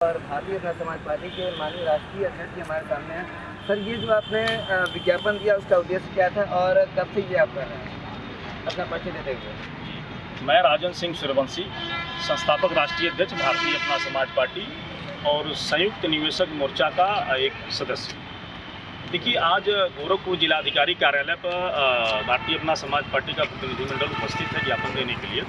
और भारतीय जनता समाज पार्टी के माननीय राष्ट्रीय अध्यक्ष जी हमारे सामने हैं। सर, ये जो आपने विज्ञापन दिया उसका उद्देश्य क्या था और कब से ये आप कर रहे हैं, अपना परिचय देते हुए? मैं राजन सिंह सूर्यवंशी, संस्थापक राष्ट्रीय अध्यक्ष भारतीय अपना समाज पार्टी और संयुक्त निवेशक मोर्चा का एक सदस्य। देखिए, आज गोरखपुर जिलाधिकारी कार्यालय पर भारतीय अपना समाज पार्टी का प्रतिनिधिमंडल उपस्थित है ज्ञापन देने के लिए,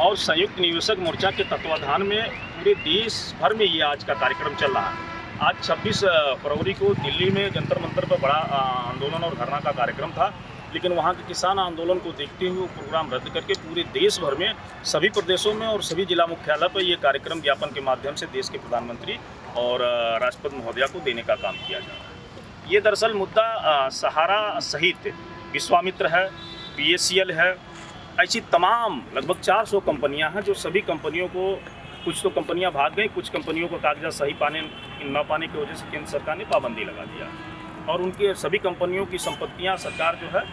और संयुक्त निवेशक मोर्चा के तत्वाधान में पूरे देश भर में ये आज का कार्यक्रम चल रहा है। आज 26 फरवरी को दिल्ली में जंतर मंतर पर बड़ा आंदोलन और धरना का कार्यक्रम था, लेकिन वहाँ के किसान आंदोलन को देखते हुए वो प्रोग्राम रद्द करके पूरे देश भर में सभी प्रदेशों में और सभी जिला मुख्यालय पर ये कार्यक्रम ज्ञापन के माध्यम से देश के प्रधानमंत्री और राष्ट्रपति महोदया को देने का काम किया जा रहा है। ये दरअसल मुद्दा सहारा सहित विश्वामित्र है, PACL है, ऐसी तमाम लगभग 400 कंपनियां हैं जो सभी कंपनियों को, कुछ तो कंपनियां भाग गई, कुछ कंपनियों को कागजात सही न पाने की वजह से केंद्र सरकार ने पाबंदी लगा दिया और उनके सभी कंपनियों की संपत्तियां सरकार जो है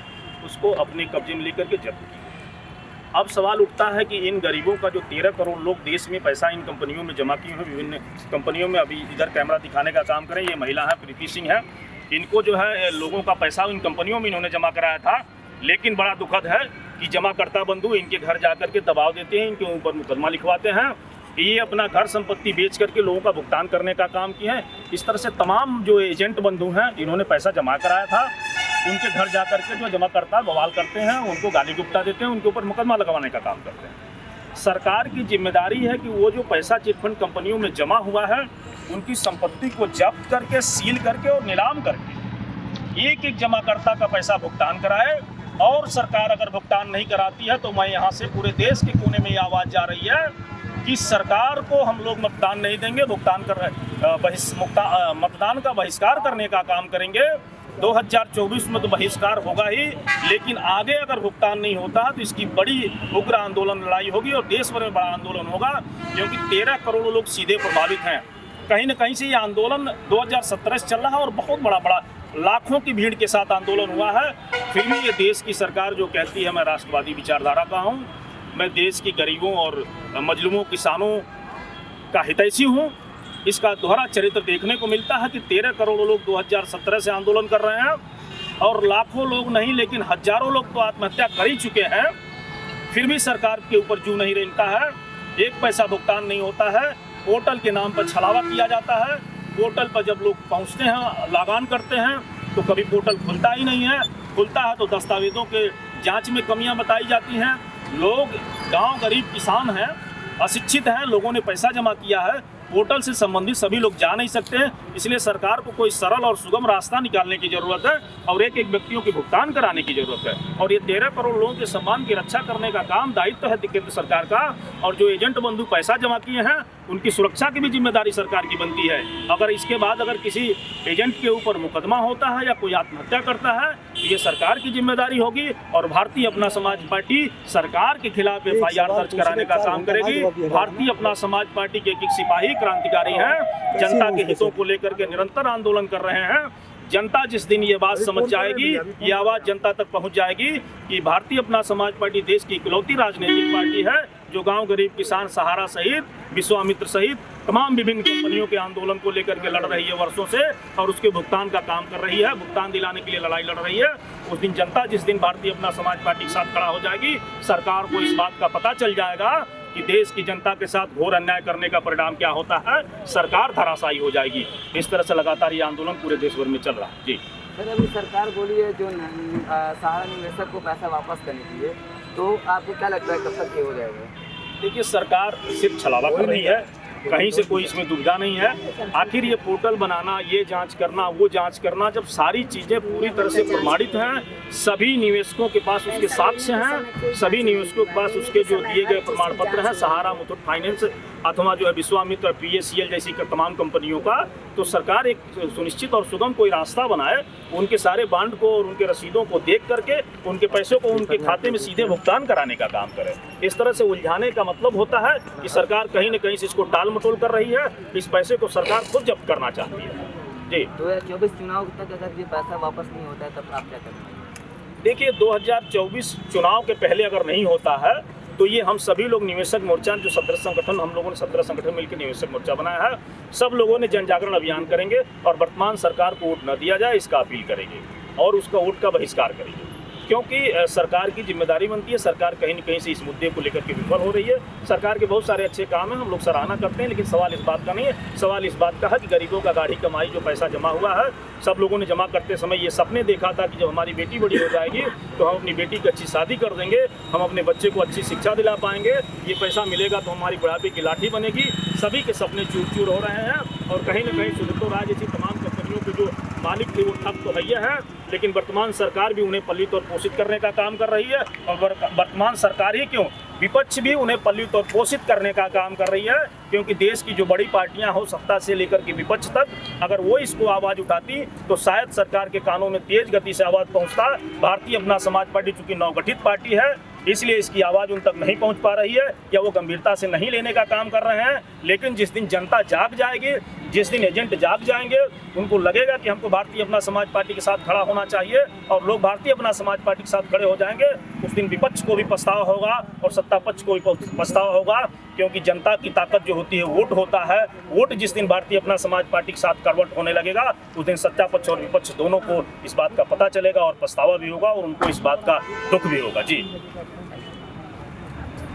उसको अपने कब्जे में लेकर के जब्त की। अब सवाल उठता है कि इन गरीबों का जो 13 करोड़ लोग देश में पैसा इन कंपनियों में जमा किए हैं, विभिन्न कंपनियों में, अभी इधर कैमरा दिखाने का काम करें, ये महिला है प्रीति सिंह है, इनको जो है लोगों का पैसा इन कंपनियों में इन्होंने जमा कराया था। लेकिन बड़ा दुखद है कि जमाकर्ता बंधु इनके घर जाकर के दबाव देते हैं, इनके ऊपर मुकदमा लिखवाते हैं, ये अपना घर संपत्ति बेच करके लोगों का भुगतान करने का काम किए हैं। इस तरह से तमाम जो एजेंट बंधु हैं इन्होंने पैसा जमा कराया था, उनके घर जा करके जो जमाकर्ता बवाल करते हैं, उनको गाली गुप्ता देते हैं, उनके ऊपर मुकदमा लगवाने का काम करते हैं। सरकार की जिम्मेदारी है कि वो जो पैसा चिटफंड कंपनियों में जमा हुआ है उनकी संपत्ति को जब्त करके, सील करके और नीलाम करके एक एक जमाकर्ता का पैसा भुगतान कराए। और सरकार अगर भुगतान नहीं कराती है तो मैं यहाँ से पूरे देश के कोने में ये आवाज़ जा रही है कि सरकार को हम लोग मतदान नहीं देंगे, मतदान का बहिष्कार करने का काम करेंगे। 2024 में तो बहिष्कार होगा ही, लेकिन आगे अगर भुगतान नहीं होता तो इसकी बड़ी उग्र आंदोलन लड़ाई होगी और देश भर में बड़ा आंदोलन होगा, क्योंकि 13 करोड़ लोग सीधे प्रभावित हैं। कहीं न कहीं से ये आंदोलन 2017 से चल रहा है और बहुत बड़ा लाखों की भीड़ के साथ आंदोलन हुआ है। फिर भी ये देश की सरकार जो कहती है मैं राष्ट्रवादी विचारधारा का हूँ, मैं देश की गरीबों और मजलूमों किसानों का हितैषी हूँ, इसका दोहरा चरित्र देखने को मिलता है कि 13 करोड़ लोग 2017 से आंदोलन कर रहे हैं और लाखों लोग नहीं लेकिन हजारों लोग तो आत्महत्या कर ही चुके हैं। फिर भी सरकार के ऊपर जू नहीं रेंगता है, एक पैसा भुगतान नहीं होता है, पोर्टल के नाम पर छलावा किया जाता है। पोर्टल पर जब लोग पहुंचते हैं, लॉग ऑन करते हैं, तो कभी पोर्टल खुलता ही नहीं है, खुलता है तो दस्तावेज़ों के जांच में कमियां बताई जाती हैं। लोग, गांव गरीब किसान हैं, अशिक्षित हैं, लोगों ने पैसा जमा किया है, पोर्टल से संबंधित सभी लोग जा नहीं सकते हैं। इसलिए सरकार को कोई सरल और सुगम रास्ता निकालने की ज़रूरत है और एक एक व्यक्तियों की भुगतान कराने की ज़रूरत है। और ये 13 करोड़ लोगों के सम्मान की रक्षा करने का काम दायित्व है केंद्र सरकार का। और जो एजेंट बंधु पैसा जमा किए हैं उनकी सुरक्षा की भी जिम्मेदारी सरकार की बनती है। अगर इसके बाद अगर किसी एजेंट के ऊपर मुकदमा होता है या कोई आत्महत्या करता है तो ये सरकार की जिम्मेदारी होगी और भारतीय अपना समाज पार्टी सरकार के खिलाफ FIR दर्ज कराने का काम करेगी। भारतीय अपना समाज पार्टी के एक सिपाही क्रांतिकारी हैं, जनता के हितों को लेकर के निरंतर आंदोलन कर रहे हैं। जनता जिस दिन ये बात समझ जाएगी, ये आवाज़ जनता तक पहुंच जाएगी कि भारतीय अपना समाज पार्टी देश की इकलौती राजनीतिक पार्टी है जो गांव गरीब किसान सहारा सहित, विश्वामित्र सहित तमाम विभिन्न कंपनियों के आंदोलन को लेकर के लड़ रही है वर्षों से और उसके भुगतान का काम कर रही है, भुगतान दिलाने के लिए लड़ाई लड़ रही है। उस दिन जनता जिस दिन भारतीय अपना समाज पार्टी के साथ खड़ा हो जाएगी, सरकार को इस बात का पता चल जाएगा कि देश की जनता के साथ घोर अन्याय करने का परिणाम क्या होता है, सरकार धराशायी हो जाएगी। इस तरह से लगातार ये आंदोलन पूरे देश भर में चल रहा है। जी सर, अभी सरकार बोली है जो सहारा निवेशक को पैसा वापस करने के लिए, तो आपको क्या लगता है कब तक ये हो जाएगा? देखिए, सरकार सिर्फ छलावा कर रही है, कहीं से कोई इसमें दुविधा नहीं है। आखिर ये पोर्टल बनाना, ये जांच करना, वो जांच करना, जब सारी चीज़ें पूरी तरह से प्रमाणित हैं, सभी निवेशकों के पास उसके साक्ष्य हैं, सभी निवेशकों के पास उसके जो दिए गए प्रमाण पत्र हैं, सहारा, मुथूट फाइनेंस अथवा जो है विश्वामित्र, PACL जैसी तमाम कंपनियों का, तो सरकार एक सुनिश्चित और सुगम कोई रास्ता बनाए, उनके सारे बांड को और उनके रसीदों को देख करके उनके पैसों को उनके खाते में सीधे भुगतान कराने का काम करे। इस तरह से उलझाने का मतलब होता है कि सरकार कहीं न कहीं से इसको टाल मटोल कर रही है, इस पैसे को सरकार खुद जब्त करना चाहती है। जी 2024 चुनाव तक अगर ये पैसा वापस नहीं होता है तब आप क्या करेंगे? देखिए, 2024 चुनाव के पहले अगर नहीं होता है तो ये हम सभी लोग निवेशक मोर्चा जो 17 संगठन, हम लोगों ने 17 संगठन मिलकर निवेशक मोर्चा बनाया है, सब लोगों ने जन जागरण अभियान करेंगे और वर्तमान सरकार को वोट न दिया जाए इसका अपील करेंगे और उसका वोट का बहिष्कार करेंगे, क्योंकि सरकार की जिम्मेदारी बनती है। सरकार कहीं न कहीं से इस मुद्दे को लेकर के विफल हो रही है। सरकार के बहुत सारे अच्छे काम हैं, हम लोग सराहना करते हैं, लेकिन सवाल इस बात का नहीं है। सवाल इस बात का है कि गरीबों का गाढ़ी कमाई जो पैसा जमा हुआ है, सब लोगों ने जमा करते समय ये सपने देखा था कि जब हमारी बेटी बड़ी हो जाएगी तो हम अपनी बेटी की अच्छी शादी कर देंगे, हम अपने बच्चे को अच्छी शिक्षा दिला पाएंगे, ये पैसा मिलेगा तो हमारी बुढ़ापे की लाठी बनेगी। सभी के सपने चूर चूर हो रहे हैं और कहीं न कहीं सुब्रतो राय जैसी तमाम कंपनियों के जो मालिक थे वो ठग तो है हैं, लेकिन वर्तमान सरकार भी उन्हें पल्लित और पोषित करने का काम कर रही है। और वर्तमान सरकार ही क्यों, विपक्ष भी उन्हें पल्लित और पोषित करने का काम कर रही है, क्योंकि देश की जो बड़ी पार्टियां हो, सत्ता से लेकर के विपक्ष तक, अगर वो इसको आवाज़ उठाती तो शायद सरकार के कानों में तेज गति से आवाज़ पहुंचता। भारतीय अपना समाज पार्टी चूंकि नवगठित पार्टी है, इसलिए इसकी आवाज़ उन तक नहीं पहुंच पा रही है या वो गंभीरता से नहीं लेने का काम कर रहे हैं। लेकिन जिस दिन जनता जाग जाएगी, जिस दिन एजेंट जाग जाएंगे, उनको लगेगा कि हमको भारतीय अपना समाज पार्टी के साथ खड़ा होना चाहिए और लोग भारतीय अपना समाज पार्टी के साथ खड़े हो जाएंगे, उस दिन विपक्ष को भी पछतावा होगा और सत्ता पक्ष को भी पछतावा होगा, क्योंकि जनता की ताकत जो होती है वोट होता है। वोट जिस दिन भारतीय अपना समाज पार्टी के साथ करवट होने लगेगा, उस दिन सत्ता पक्ष और विपक्ष दोनों को इस बात का पता चलेगा और पछतावा भी होगा और उनको इस बात का दुख भी होगा। जी।